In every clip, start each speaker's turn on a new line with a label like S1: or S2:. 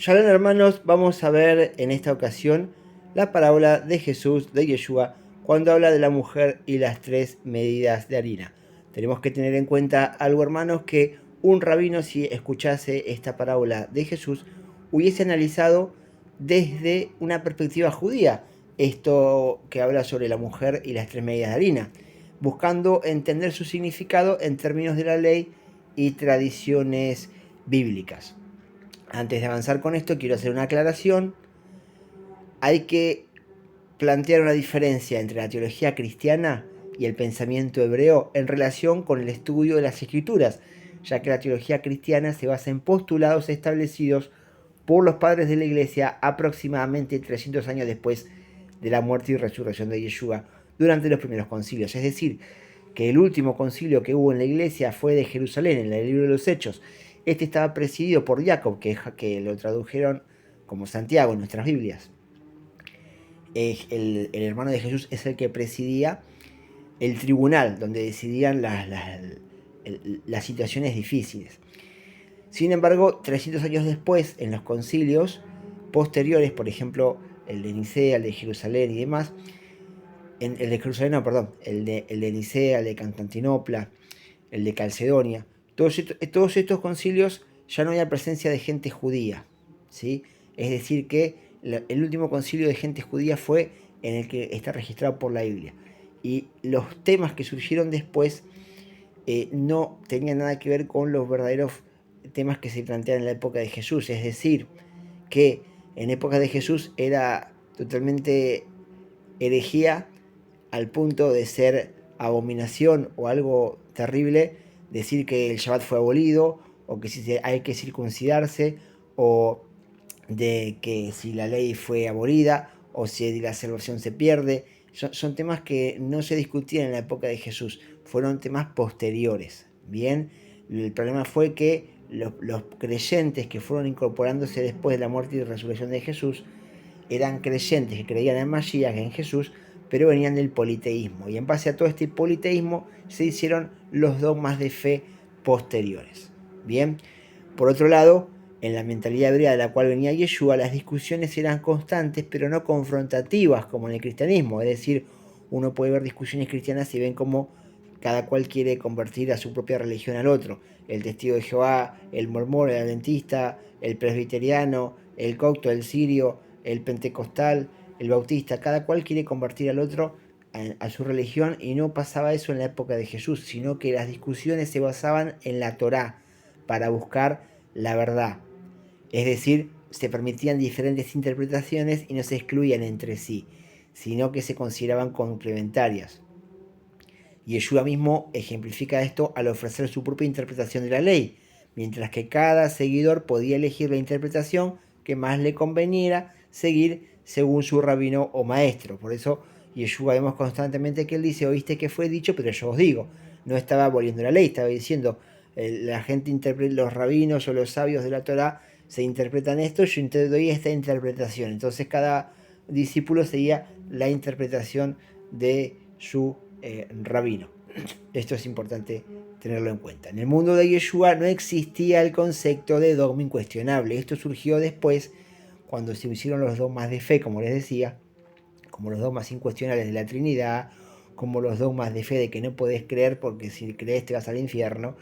S1: Shalom hermanos, vamos a ver en esta ocasión la parábola de Jesús, de Yeshua, cuando habla de la mujer y las 3 medidas de harina. Tenemos que tener en cuenta algo hermanos, que un rabino, si escuchase esta parábola de Jesús, hubiese analizado desde una perspectiva judía esto que habla sobre la mujer y las 3 medidas de harina, buscando entender su significado en términos de la ley y tradiciones bíblicas. Antes de avanzar con esto, quiero hacer una aclaración. Hay que plantear una diferencia entre la teología cristiana y el pensamiento hebreo en relación con el estudio de las escrituras, ya que la teología cristiana se basa en postulados establecidos por los padres de la iglesia aproximadamente 300 años después de la muerte y resurrección de Yeshua durante los primeros concilios. Es decir, que el último concilio que hubo en la iglesia fue de Jerusalén, en el libro de los Hechos. Este estaba presidido por Jacob, que lo tradujeron como Santiago en nuestras Biblias. El hermano de Jesús es el que presidía el tribunal, donde decidían las situaciones difíciles. Sin embargo, 300 años después, en los concilios posteriores, por ejemplo, el de Nicea, el de Jerusalén y demás, el de Jerusalén, no, perdón, el de Nicea, el de Constantinopla, el de Calcedonia, todos estos concilios ya no había presencia de gente judía, ¿sí? Es decir que el último concilio de gente judía fue en el que está registrado por la Biblia. Y los temas que surgieron después no tenían nada que ver con los verdaderos temas que se planteaban en la época de Jesús. Es decir, que en época de Jesús era totalmente herejía al punto de ser abominación o algo terrible decir que el Shabbat fue abolido, o que si hay que circuncidarse, o de que si la ley fue abolida, o si la salvación se pierde. Son temas que no se discutían en la época de Jesús, fueron temas posteriores. Bien, el problema fue que los creyentes que fueron incorporándose después de la muerte y resurrección de Jesús eran creyentes que creían en Mashiach, en Jesús, pero venían del politeísmo. Y en base a todo este politeísmo se hicieron los dogmas de fe posteriores. Bien, por otro lado, en la mentalidad hebrea de la cual venía Yeshua, las discusiones eran constantes, pero no confrontativas como en el cristianismo. Es decir, uno puede ver discusiones cristianas y ven cómo cada cual quiere convertir a su propia religión al otro. El testigo de Jehová, el mormón, el adventista, el presbiteriano, el copto, el sirio, el pentecostal, el bautista, cada cual quiere convertir al otro a su religión, y no pasaba eso en la época de Jesús, sino que las discusiones se basaban en la Torá para buscar la verdad. Es decir, se permitían diferentes interpretaciones y no se excluían entre sí, sino que se consideraban complementarias. Yeshua mismo ejemplifica esto al ofrecer su propia interpretación de la ley, mientras que cada seguidor podía elegir la interpretación que más le conveniera seguir según su rabino o maestro. Por eso Yeshua vemos constantemente que él dice: oíste que fue dicho, pero yo os digo. No estaba aboliendo la ley, estaba diciendo, la gente interpreta, los rabinos o los sabios de la Torá se interpretan esto, yo te doy esta interpretación. Entonces cada discípulo seguía la interpretación de su rabino. Esto es importante tenerlo en cuenta. En el mundo de Yeshua no existía el concepto de dogma incuestionable. Esto surgió después, cuando se hicieron los dogmas de fe, como les decía, como los dogmas incuestionables de la Trinidad, como los dogmas de fe de que no podés creer porque si crees te vas al infierno.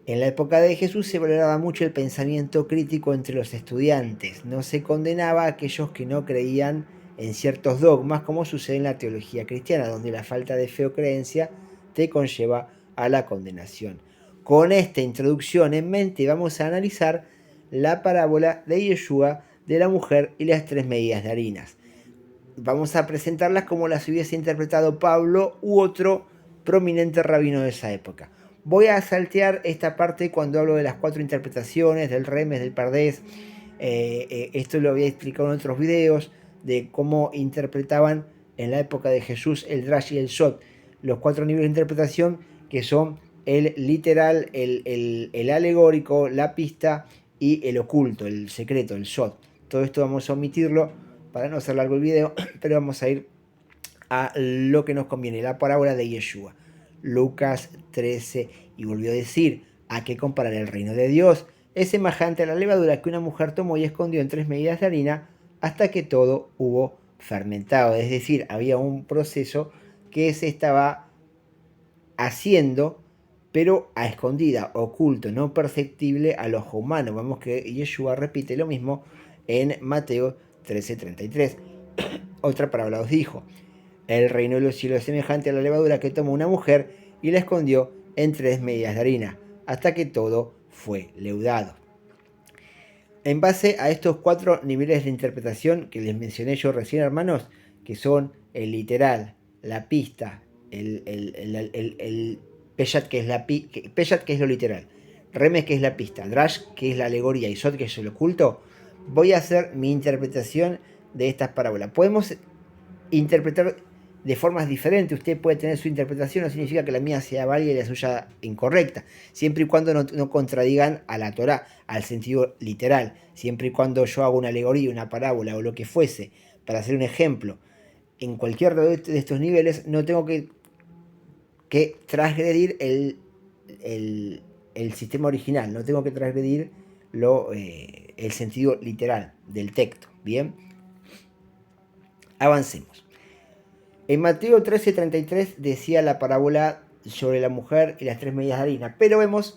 S1: En la época de Jesús se valoraba mucho el pensamiento crítico entre los estudiantes. No se condenaba a aquellos que no creían en ciertos dogmas, como sucede en la teología cristiana, donde la falta de fe o creencia te conlleva a la condenación. Con esta introducción en mente vamos a analizar la parábola de Yeshua de la mujer y las 3 medidas de harinas. Vamos a presentarlas como las hubiese interpretado Pablo u otro prominente rabino de esa época. Voy a saltear esta parte cuando hablo de las 4 interpretaciones, del remes, del pardés. Esto lo había explicado en otros videos, de cómo interpretaban en la época de Jesús el drash y el shot. Los 4 niveles de interpretación, que son el literal, el alegórico, la pista y el oculto, el secreto, el shot. Todo esto vamos a omitirlo para no hacer largo el video, pero vamos a ir a lo que nos conviene, la parábola de Yeshua. Lucas 13, y volvió a decir: ¿a qué comparar el reino de Dios? es semejante a la levadura que una mujer tomó y escondió en 3 medidas de harina hasta que todo hubo fermentado. Es decir, había un proceso que se estaba haciendo, pero a escondida, oculto, no perceptible al ojo humano. Vemos que Yeshua repite lo mismo en Mateo 13:33. Otra parábola os dijo: el reino de los cielos es semejante a la levadura que tomó una mujer y la escondió en 3 medidas de harina, hasta que todo fue leudado. En base a estos 4 niveles de interpretación que les mencioné yo recién, hermanos, que son el literal, la pista, el Peshat, que es Peshat, que es lo literal, Remes, que es la pista, Drash, que es la alegoría, y Sod, que es el oculto, voy a hacer mi interpretación de estas parábolas. Podemos interpretar de formas diferentes. Usted puede tener su interpretación, no significa que la mía sea válida y la suya incorrecta, siempre y cuando no contradigan a la Torá, al sentido literal. Siempre y cuando yo hago una alegoría, una parábola o lo que fuese, para hacer un ejemplo, en cualquier de estos niveles, no tengo que transgredir el sistema original, no tengo que transgredir el sentido literal del texto. Bien, avancemos. En Mateo 13:33 decía la parábola sobre la mujer y las 3 medidas de harina, pero vemos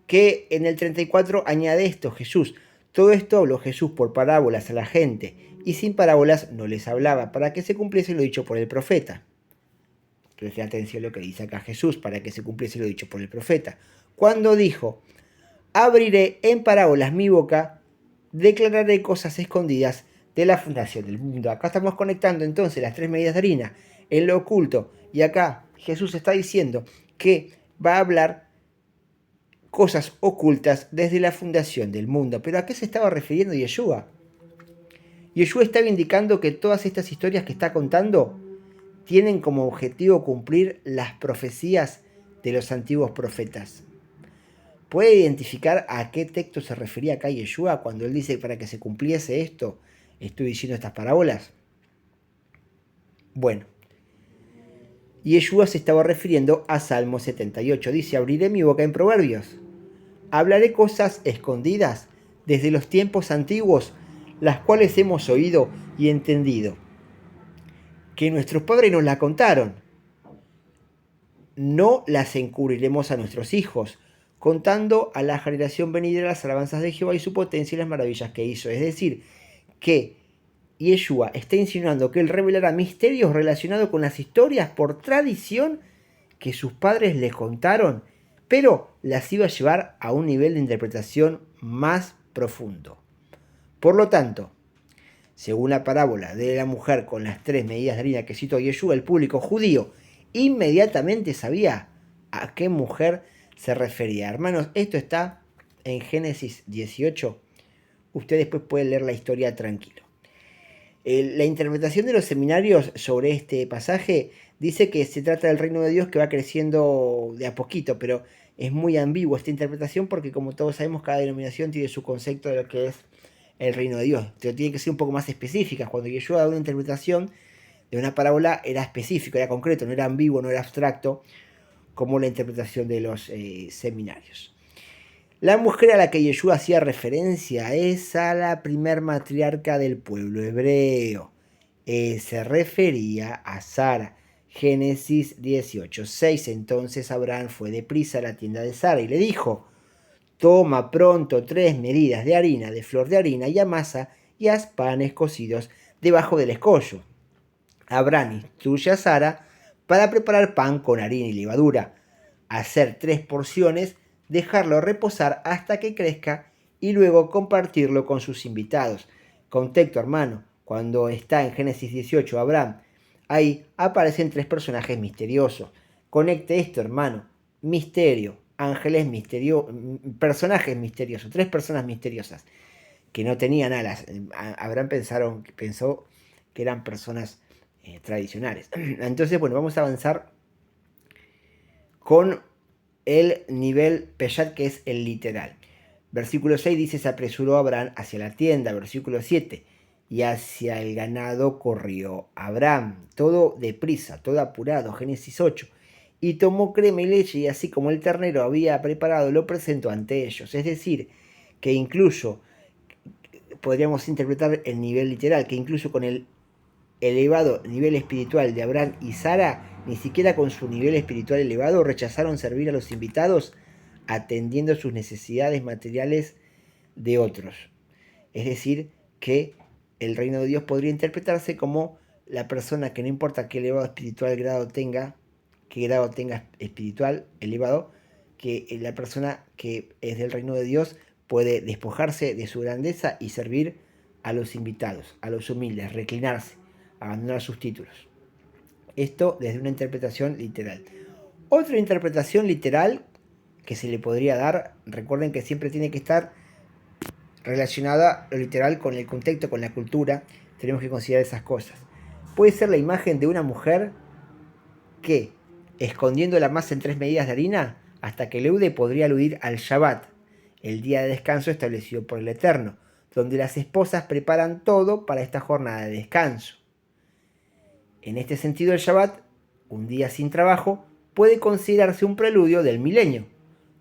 S1: que en el 34 añade esto Jesús: todo esto habló Jesús por parábolas a la gente, y sin parábolas no les hablaba, para que se cumpliese lo dicho por el profeta. Presten atención a lo que dice acá Jesús: para que se cumpliese lo dicho por el profeta, cuando dijo: abriré en parábolas mi boca, declararé cosas escondidas de la fundación del mundo. Acá estamos conectando entonces las 3 medidas de harina en lo oculto, y acá Jesús está diciendo que va a hablar cosas ocultas desde la fundación del mundo. ¿Pero a qué se estaba refiriendo Yeshua? Yeshua estaba indicando que todas estas historias que está contando tienen como objetivo cumplir las profecías de los antiguos profetas. ¿Puede identificar a qué texto se refería acá Yeshua cuando él dice para que se cumpliese esto, estoy diciendo estas parábolas? Bueno, Yeshua se estaba refiriendo a Salmo 78. Dice: abriré mi boca en proverbios, hablaré cosas escondidas desde los tiempos antiguos, las cuales hemos oído y entendido, que nuestros padres nos la contaron. No las encubriremos a nuestros hijos, contando a la generación venidera las alabanzas de Jehová y su potencia y las maravillas que hizo. Es decir, que Yeshua está insinuando que él revelará misterios relacionados con las historias por tradición que sus padres le contaron, pero las iba a llevar a un nivel de interpretación más profundo. Por lo tanto, según la parábola de la mujer con las 3 medidas de harina que citó Yeshua, el público judío inmediatamente sabía a qué mujer se refería. Hermanos, esto está en Génesis 18. Usted después puede leer la historia tranquilo. La interpretación de los seminarios sobre este pasaje dice que se trata del reino de Dios que va creciendo de a poquito, pero es muy ambigua esta interpretación porque, como todos sabemos, cada denominación tiene su concepto de lo que es el reino de Dios. Pero tiene que ser un poco más específica. Cuando Yeshua da una interpretación de una parábola, era específico, era concreto, no era ambiguo, no era abstracto, como la interpretación de los seminarios. La mujer a la que Yeshua hacía referencia es a la primer matriarca del pueblo hebreo. Se refería a Sara. Génesis 18:6. Entonces Abraham fue deprisa a la tienda de Sara y le dijo: toma pronto 3 medidas de harina, de flor de harina, y amasa y haz panes cocidos debajo del escollo. Abraham instruye a Sara para preparar pan con harina y levadura, hacer 3 porciones, dejarlo reposar hasta que crezca y luego compartirlo con sus invitados. Contexto, hermano, cuando está en Génesis 18 Abraham, ahí aparecen 3 personajes misteriosos. Conecte esto, hermano: misterio, ángeles misteriosos, personajes misteriosos, 3 personas misteriosas que no tenían alas. Abraham pensó que eran personas tradicionales. Entonces, bueno, vamos a avanzar con el nivel Peshat, que es el literal. Versículo 6 dice: se apresuró Abraham hacia la tienda. Versículo 7: y hacia el ganado corrió Abraham, todo deprisa, todo apurado. Génesis 8: y tomó crema y leche, y así como el ternero había preparado, lo presentó ante ellos. Es decir, que incluso, podríamos interpretar el nivel literal, que incluso con el elevado nivel espiritual de Abraham y Sara, ni siquiera con su nivel espiritual elevado rechazaron servir a los invitados atendiendo sus necesidades materiales de otros. Es decir, que el reino de Dios podría interpretarse como la persona que no importa qué elevado espiritual grado tenga, qué grado tenga espiritual elevado, que la persona que es del reino de Dios puede despojarse de su grandeza y servir a los invitados, a los humildes, reclinarse, abandonar sus títulos. Esto desde una interpretación literal. Otra interpretación literal que se le podría dar, recuerden que siempre tiene que estar relacionada lo literal con el contexto, con la cultura, tenemos que considerar esas cosas. Puede ser la imagen de una mujer que, escondiendo la masa en 3 medidas de harina, hasta que leude, podría aludir al Shabbat, el día de descanso establecido por el Eterno, donde las esposas preparan todo para esta jornada de descanso. En este sentido, el Shabbat, un día sin trabajo, puede considerarse un preludio del milenio,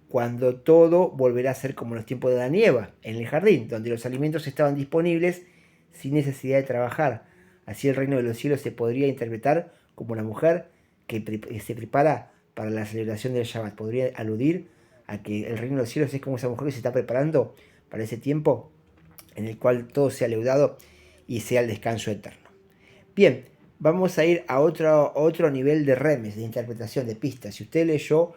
S1: cuando todo volverá a ser como en los tiempos de Adán y Eva, en el jardín, donde los alimentos estaban disponibles sin necesidad de trabajar. Así el reino de los cielos se podría interpretar como una mujer que se prepara para la celebración del Shabbat. Podría aludir a que el reino de los cielos es como esa mujer que se está preparando para ese tiempo en el cual todo sea leudado y sea el descanso eterno. Bien, vamos a ir a otro nivel de remes, de interpretación, de pistas. Si usted leyó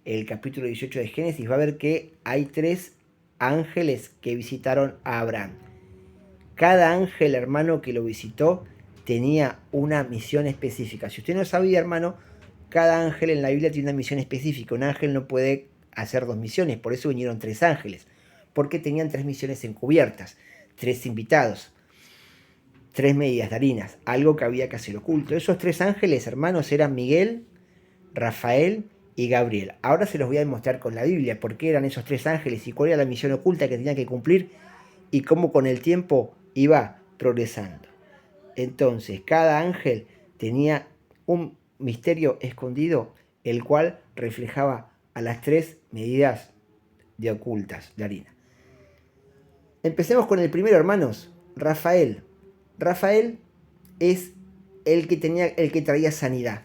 S1: el capítulo 18 de Génesis, va a ver que hay 3 ángeles que visitaron a Abraham. Cada ángel, hermano, que lo visitó tenía una misión específica. Si usted no sabía, hermano, cada ángel en la Biblia tiene una misión específica. Un ángel no puede hacer 2 misiones, por eso vinieron 3 ángeles, porque tenían 3 misiones encubiertas, 3 invitados, 3 medidas de harinas, algo que había que hacer oculto. Esos 3 ángeles, hermanos, eran Miguel, Rafael y Gabriel. Ahora se los voy a demostrar con la Biblia por qué eran esos 3 ángeles y cuál era la misión oculta que tenían que cumplir y cómo con el tiempo iba progresando. Entonces, cada ángel tenía un misterio escondido, el cual reflejaba a las 3 medidas de ocultas de harina. Empecemos con el primero, hermanos, Rafael. Rafael es el que traía sanidad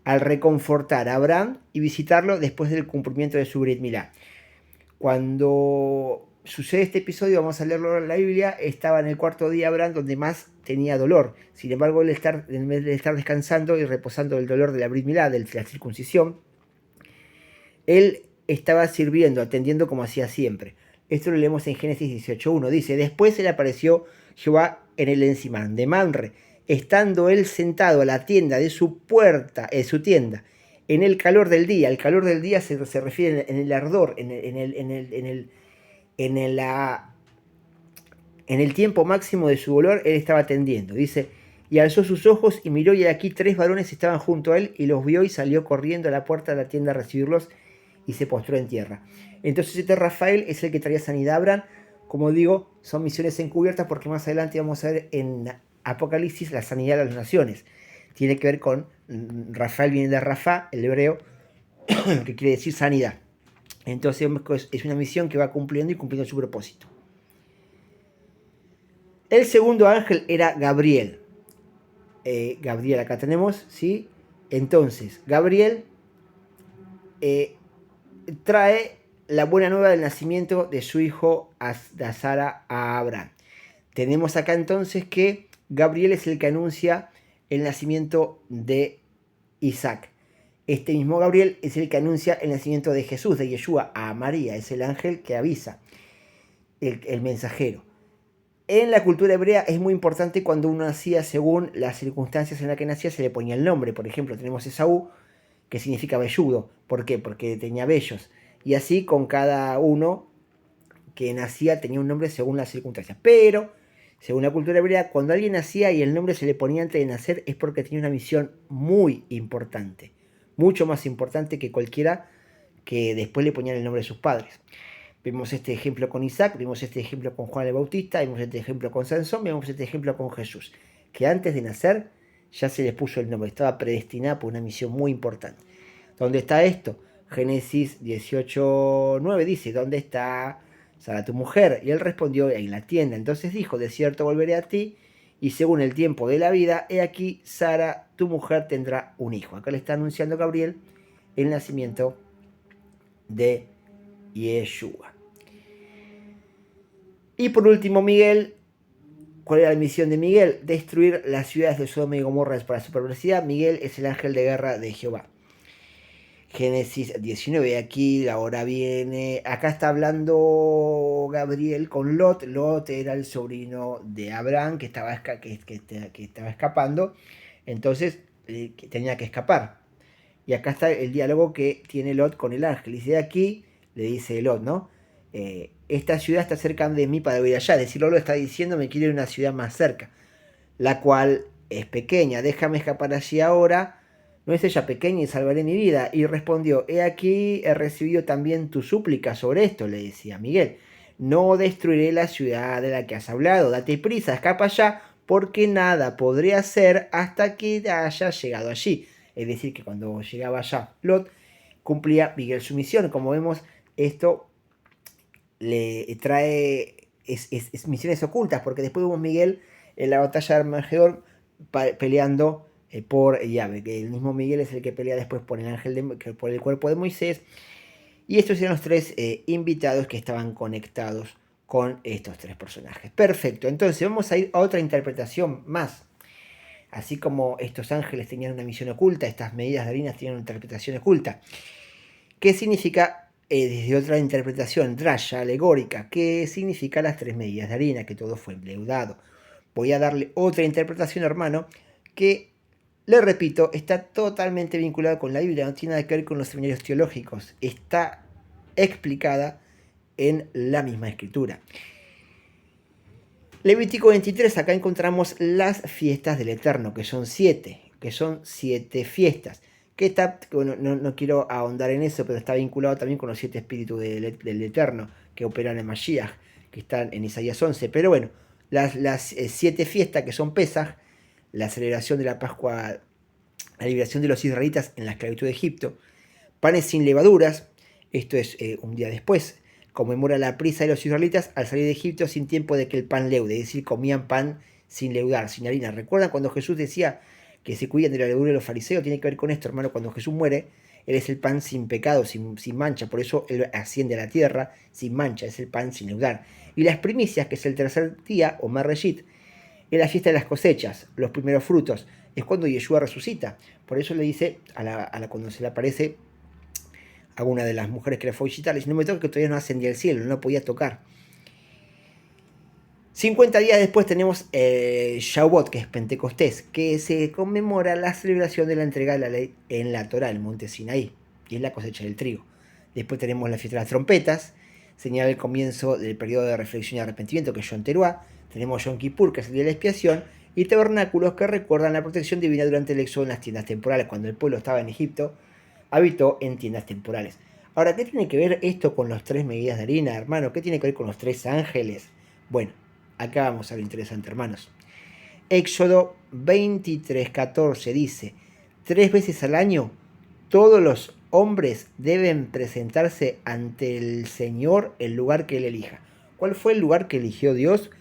S1: al reconfortar a Abraham y visitarlo después del cumplimiento de su Brit Milá. Cuando sucede este episodio, vamos a leerlo en la Biblia, estaba en el 4º día Abraham donde más tenía dolor. Sin embargo, en vez de estar descansando y reposando del dolor de la Brit Milá, de la circuncisión, él estaba sirviendo, atendiendo como hacía siempre. Esto lo leemos en Génesis 18:1. Dice, después se le apareció Jehová en el encimán de Mamre, estando él sentado a la tienda de su puerta, su tienda, en el calor del día. El calor del día se refiere en el ardor, en el tiempo máximo de su dolor, él estaba atendiendo. Dice, y alzó sus ojos y miró, y aquí 3 varones estaban junto a él, y los vio y salió corriendo a la puerta de la tienda a recibirlos, y se postró en tierra. Entonces este Rafael es el que traía sanidad a Abraham. Como digo, son misiones encubiertas porque más adelante vamos a ver en Apocalipsis la sanidad de las naciones. Tiene que ver con, Rafael viene de Rafa, el hebreo, que quiere decir sanidad. Entonces es una misión que va cumpliendo y cumpliendo su propósito. El segundo ángel era Gabriel. Gabriel acá tenemos, ¿sí? Entonces, Gabriel trae la buena nueva del nacimiento de su hijo de Sara a Abraham. Tenemos acá entonces que Gabriel es el que anuncia el nacimiento de Isaac. Este mismo Gabriel es el que anuncia el nacimiento de Jesús, de Yeshua, a María. Es el ángel que avisa, el mensajero. En la cultura hebrea es muy importante cuando uno nacía, según las circunstancias en las que nacía, se le ponía el nombre. Por ejemplo, tenemos Esaú, que significa velludo. ¿Por qué? Porque tenía vellos. Y así con cada uno que nacía tenía un nombre según las circunstancias. Pero, según la cultura hebrea, cuando alguien nacía y el nombre se le ponía antes de nacer es porque tenía una misión muy importante. Mucho más importante que cualquiera que después le ponían el nombre de sus padres. Vemos este ejemplo con Isaac, vemos este ejemplo con Juan el Bautista, vemos este ejemplo con Sansón, vemos este ejemplo con Jesús. Que antes de nacer ya se les puso el nombre, estaba predestinada por una misión muy importante. ¿Dónde está esto? Génesis 18:9 dice, ¿dónde está Sara tu mujer? Y él respondió, en la tienda. Entonces dijo, de cierto volveré a ti, y según el tiempo de la vida, he aquí, Sara tu mujer tendrá un hijo. Acá le está anunciando Gabriel el nacimiento de Yeshua. Y por último, Miguel. ¿Cuál era la misión de Miguel? Destruir las ciudades de Sodoma y Gomorra para su perversidad. Miguel es el ángel de guerra de Jehová. Génesis 19, aquí la hora viene. Acá está hablando Gabriel con Lot. Lot era el sobrino de Abraham que estaba escapando. Entonces tenía que escapar. Y acá está el diálogo que tiene Lot con el ángel. Dice aquí, le dice Lot, ¿no? Esta ciudad está cerca de mí para ir allá. Es decir, Lot lo está diciendo, me quiero ir a una ciudad más cerca, la cual es pequeña. Déjame escapar allí ahora. ¿No es ella pequeña y salvaré mi vida? Y respondió, he aquí, he recibido también tu súplica sobre esto, le decía Miguel. No destruiré la ciudad de la que has hablado. Date prisa, escapa ya, porque nada podré hacer hasta que hayas llegado allí. Es decir, que cuando llegaba allá Lot, cumplía Miguel su misión. Como vemos, esto le trae misiones ocultas, porque después vemos Miguel en la batalla de Armagedón peleando por Yahvé, que el mismo Miguel es el que pelea después por el ángel por el cuerpo de Moisés. Y estos eran los tres invitados que estaban conectados con estos tres personajes. Perfecto, entonces vamos a ir a otra interpretación más. Así como estos ángeles tenían una misión oculta, estas medidas de harina tenían una interpretación oculta. ¿Qué significa desde otra interpretación, drasha, alegórica? ¿Qué significa las tres medidas de harina? Que todo fue endeudado. Voy a darle otra interpretación, hermano, que, le repito, está totalmente vinculada con la Biblia, no tiene nada que ver con los seminarios teológicos. Está explicada en la misma escritura. Levítico 23, acá encontramos las fiestas del Eterno, que son siete fiestas. Que está, bueno, no quiero ahondar en eso, pero está vinculado también con los 7 espíritus del Eterno que operan en Mashiach, que están en Isaías 11. Pero bueno, las 7 fiestas que son Pesaj, la celebración de la Pascua, la liberación de los israelitas en la esclavitud de Egipto, panes sin levaduras, esto es un día después, conmemora la prisa de los israelitas al salir de Egipto sin tiempo de que el pan leude, es decir, comían pan sin leudar, sin harina. ¿Recuerdan cuando Jesús decía que se cuidan de la levadura de los fariseos? Tiene que ver con esto, hermano. Cuando Jesús muere, Él es el pan sin pecado, sin mancha, por eso Él asciende a la tierra sin mancha, es el pan sin leudar. Y las primicias, que es el tercer día, o Merreshit, es la fiesta de las cosechas, los primeros frutos, es cuando Yeshua resucita. Por eso le dice, cuando se le aparece a una de las mujeres que le fue a visitar, le dice, no me toques que todavía no ascendía al cielo, no podía tocar. 50 días después tenemos Shavuot, que es Pentecostés, que se conmemora la celebración de la entrega de la ley en la Torá, el monte Sinaí, y es la cosecha del trigo. Después tenemos la fiesta de las trompetas, señala el comienzo del periodo de reflexión y arrepentimiento, que es Yom Teruah. Tenemos Yom Kippur, que es el día de la expiación, y tabernáculos que recuerdan la protección divina durante el éxodo en las tiendas temporales. Cuando el pueblo estaba en Egipto, habitó en tiendas temporales. Ahora, ¿qué tiene que ver esto con las 3 medidas de harina, hermano? ¿Qué tiene que ver con los 3 ángeles? Bueno, acá vamos a lo interesante, hermanos. Éxodo 23:14 dice, 3 veces al año todos los hombres deben presentarse ante el Señor el lugar que Él elija. ¿Cuál fue el lugar que eligió Dios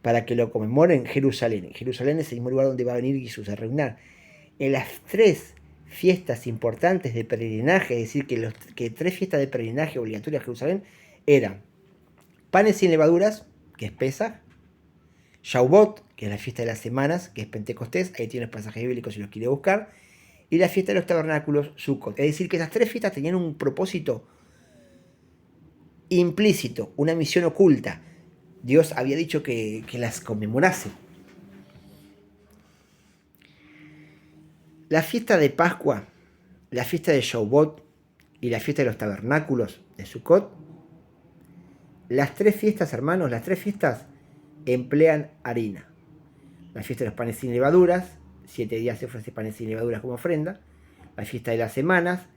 S1: para que lo conmemoren? Jerusalén. Jerusalén es el mismo lugar donde va a venir Jesús a reinar. En las 3 fiestas importantes de peregrinaje, es decir, que 3 fiestas de peregrinaje obligatorias a Jerusalén eran panes sin levaduras, que es Pesaj, Shavuot, que es la fiesta de las semanas, que es Pentecostés, ahí tiene los pasajes bíblicos si los quiere buscar, y la fiesta de los tabernáculos, Sukkot. Es decir, que esas 3 fiestas tenían un propósito implícito, una misión oculta. Dios había dicho que las conmemorase. La fiesta de Pascua, la fiesta de Shavuot y la fiesta de los tabernáculos de Sukkot, las 3 fiestas, hermanos, las 3 fiestas emplean harina. La fiesta de los panes sin levaduras, 7 días se ofrece panes sin levaduras como ofrenda. La fiesta de las semanas,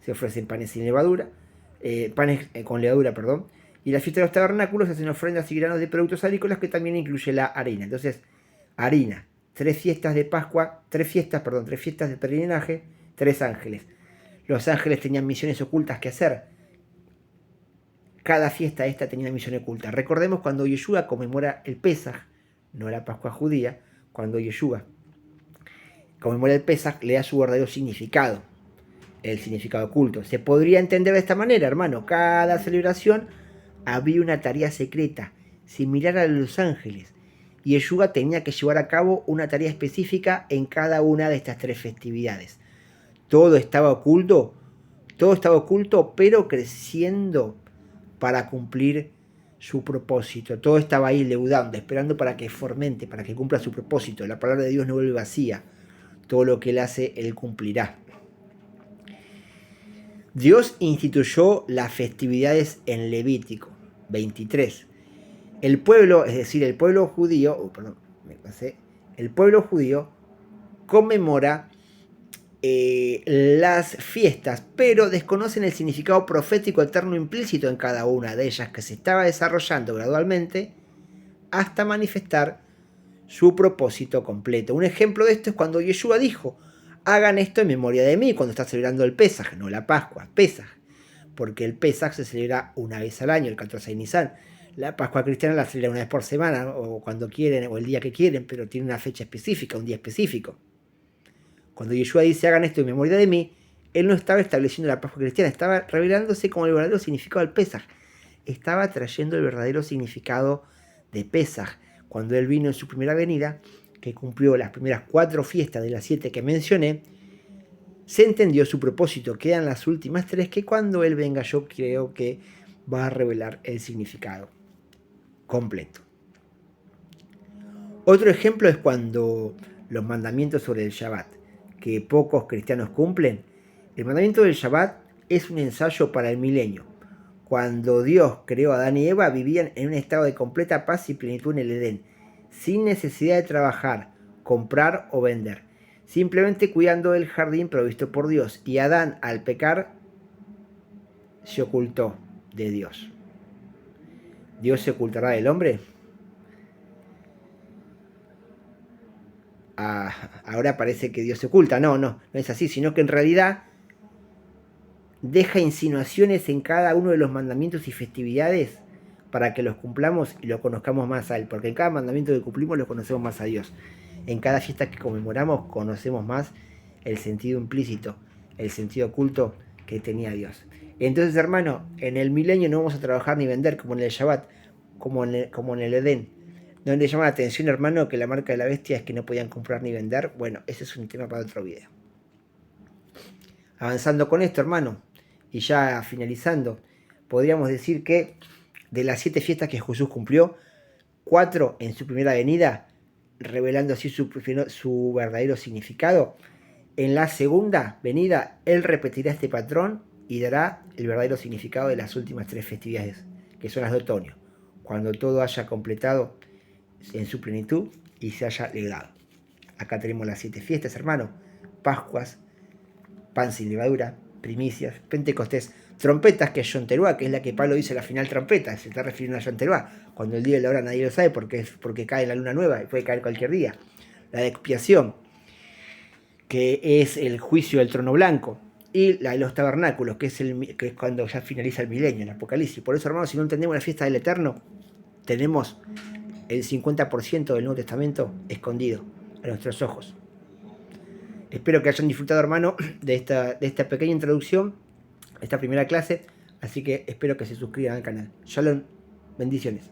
S1: se ofrecen panes sin levadura, panes con levadura, perdón. Y la fiesta de los tabernáculos se hacen ofrendas y granos de productos agrícolas, que también incluye la harina. Entonces, harina, 3 fiestas de Pascua, 3 fiestas de peregrinaje, 3 ángeles. Los ángeles tenían misiones ocultas que hacer. Cada fiesta esta tenía una misión oculta. Recordemos cuando Yeshua conmemora el Pesaj, no la Pascua judía, cuando Yeshua conmemora el Pesaj, le da su verdadero significado, el significado oculto. Se podría entender de esta manera, hermano. Cada celebración había una tarea secreta, similar a los ángeles, y Yeshua tenía que llevar a cabo una tarea específica en cada una de estas tres festividades. Todo estaba oculto, pero creciendo para cumplir su propósito. Todo estaba ahí leudando, esperando para que fomente, para que cumpla su propósito. La palabra de Dios no vuelve vacía. Todo lo que Él hace, Él cumplirá. Dios instituyó las festividades en Levítico 23. El pueblo, es decir, el pueblo judío, el pueblo judío conmemora las fiestas, pero desconocen el significado profético eterno implícito en cada una de ellas, que se estaba desarrollando gradualmente hasta manifestar su propósito completo. Un ejemplo de esto es cuando Yeshua dijo: hagan esto en memoria de mí, cuando está celebrando el Pesaj, no la Pascua, Pesaj, porque el Pesaj se celebra una vez al año, el 14 de Nisan. La Pascua cristiana la celebra una vez por semana, o cuando quieren, o el día que quieren, pero tiene una fecha específica, un día específico. Cuando Yeshua dice hagan esto en memoria de mí, él no estaba estableciendo la Pascua cristiana, estaba revelándose como el verdadero significado del Pesaj. Estaba trayendo el verdadero significado de Pesaj. Cuando él vino en su primera venida, que cumplió las primeras 4 fiestas de las 7 que mencioné, se entendió su propósito. Quedan las últimas 3 que cuando él venga yo creo que va a revelar el significado completo. Otro ejemplo es cuando los mandamientos sobre el Shabbat, que pocos cristianos cumplen. El mandamiento del Shabbat es un ensayo para el milenio. Cuando Dios creó a Adán y Eva, vivían en un estado de completa paz y plenitud en el Edén, sin necesidad de trabajar, comprar o vender, simplemente cuidando del jardín provisto por Dios. Y Adán, al pecar, se ocultó de Dios. ¿Dios se ocultará del hombre? Ahora parece que Dios se oculta. No es así, sino que en realidad deja insinuaciones en cada uno de los mandamientos y festividades para que los cumplamos y lo conozcamos más a Él, porque en cada mandamiento que cumplimos lo conocemos más a Dios. En cada fiesta que conmemoramos conocemos más el sentido implícito, el sentido oculto que tenía Dios. Entonces, hermano, en el milenio no vamos a trabajar ni vender como en el Shabbat, como en el Edén. Donde llama la atención, hermano, que la marca de la bestia es que no podían comprar ni vender. Bueno, ese es un tema para otro video. Avanzando con esto, hermano, y ya finalizando, podríamos decir que de las 7 fiestas que Jesús cumplió, 4 en su primera venida, revelando así su verdadero significado. En la segunda venida, Él repetirá este patrón y dará el verdadero significado de las últimas 3 festividades, que son las de otoño, cuando todo haya completado en su plenitud y se haya legado. Acá tenemos las 7 fiestas, hermano: Pascuas, pan sin levadura, primicias, Pentecostés, trompetas, que es Yom Teruá, que es la que Pablo dice la final trompeta, se está refiriendo a Yom Teruá, cuando el día y la hora nadie lo sabe porque cae la luna nueva y puede caer cualquier día. La de expiación, que es el juicio del trono blanco, y la de los tabernáculos, que es cuando ya finaliza el milenio, en Apocalipsis. Por eso, hermanos, si no entendemos la fiesta del Eterno, tenemos el 50% del Nuevo Testamento escondido a nuestros ojos. Espero que hayan disfrutado, hermano, de esta pequeña introducción, esta primera clase, así que espero que se suscriban al canal. Shalom, bendiciones.